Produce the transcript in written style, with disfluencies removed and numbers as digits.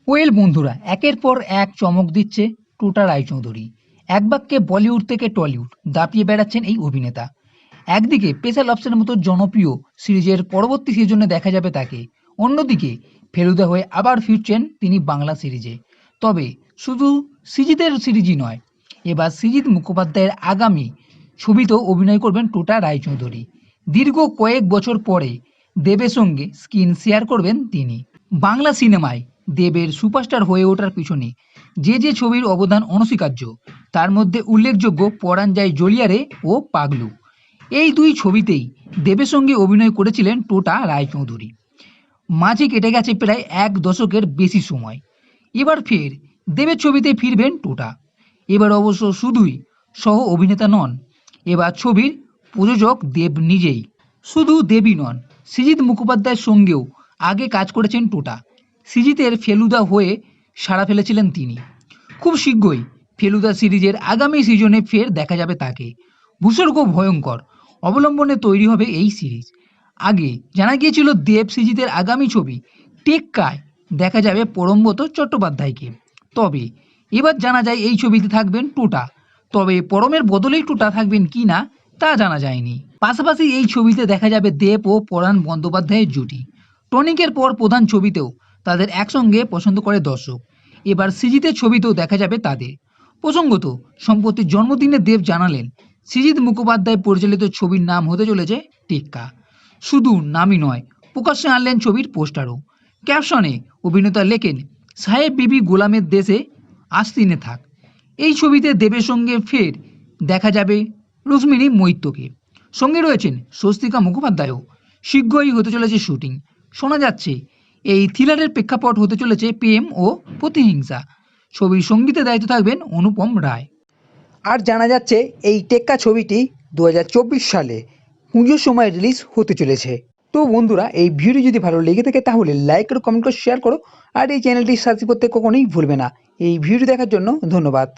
Well বন্ধুরা, একের পর এক চমক দিচ্ছে টোটা রায়চৌধুরী। এক বাক্যে বলিউড থেকে টলিউড দাপিয়ে বেড়াচ্ছেন এই অভিনেতা। একদিকে স্পেশাল অপশনের মতো জনপ্রিয় সিরিজের পরবর্তী সিজনে দেখা যাবে তাকে, অন্যদিকে ফেলুদা হয়ে আবার ফিরছেন তিনি বাংলা সিরিজে। তবে শুধু সিজিতের সিরিজই নয়, এবার সৃজিত মুখোপাধ্যায়ের আগামী ছবিতেও অভিনয় করবেন টোটা রায়চৌধুরী। দীর্ঘ কয়েক বছর পরে দেবের সঙ্গে স্ক্রিন শেয়ার করবেন তিনি। বাংলা সিনেমায় দেবের সুপারস্টার হয়ে ওঠার পিছনে যে ছবির অবদান অনস্বীকার্য, তার মধ্যে উল্লেখযোগ্য পরাণ যায় জ্বলিয়ারে ও পাগলু। এই দুই ছবিতেই দেবের সঙ্গে অভিনয় করেছিলেন টোটা রায়চৌধুরী। মাঝে কেটে গেছে প্রায় এক দশকের বেশি সময়। এবার ফের দেবের ছবিতে ফিরবেন টোটা। এবার অবশ্য শুধুই সহ অভিনেতা নন, এবার ছবির প্রযোজক দেব নিজেই। শুধু দেবই নন, সৃজিত মুখোপাধ্যায়ের সঙ্গেও আগে কাজ করেছেন টোটা। সৃজিতের ফেলুদা হয়ে সাড়া ফেলেছিলেন তিনি। খুব শীঘ্রই ফেলুদা সিরিজের আগামী সিজনে ফের দেখা যাবে তাকে। ভূস্বর্গ ভয়ঙ্কর অবলম্বনে তৈরি হবে এই সিরিজ। আগে জানা গিয়েছিল দেব সৃজিতের আগামী ছবি টেক্কায় দেখা যাবে পরমব্রত চট্টোপাধ্যায়কে। তবে এবার জানা যায় এই ছবিতে থাকবেন টোটা। তবে পরমের বদলেই টোটা থাকবেন কি না তা জানা যায়নি। পাশাপাশি এই ছবিতে দেখা যাবে দেব ও পরাণ বন্দ্যোপাধ্যায়ের জুটি। টনিকের পর প্রধান ছবিতেও তাদের একসঙ্গে পছন্দ করে দর্শক। এবার সৃজিতের ছবিতেও দেখা যাবে তাদের। প্রসঙ্গত, সম্প্রতি জন্মদিনে দেব জানালেন সৃজিত মুখোপাধ্যায় পরিচালিত ছবির নাম হতে চলেছে টেক্কা। শুধু নামই নয়, প্রকাশ্যে আনলেন ছবির পোস্টারও। ক্যাপশনে অভিনেতা লেখেন, সাহেব বিবি গোলামের দেশে আস্তিনে থাক। এই ছবিতে দেবের সঙ্গে ফের দেখা যাবে রুক্মিণী মৈত্রকে। সঙ্গে রয়েছেন স্বস্তিকা মুখোপাধ্যায়ও। শীঘ্রই হতে চলেছে শুটিং। শোনা যাচ্ছে এই থ্রিলারের প্রেক্ষাপট হতে চলেছে প্রেম ও প্রতিহিংসা। ছবির সঙ্গীতে দায়িত্ব থাকবেন অনুপম রায়। আর জানা যাচ্ছে এই টেক্কা ছবিটি 2024 সালে পুজোর সময় রিলিজ হতে চলেছে। তো বন্ধুরা, এই ভিডিও যদি ভালো লেগে থাকে তাহলে লাইক করো, কমেন্ট করো, শেয়ার করো, আর এই চ্যানেলটি সাবস্ক্রাইব করতে কখনোই ভুলবে না। এই ভিডিও দেখার জন্য ধন্যবাদ।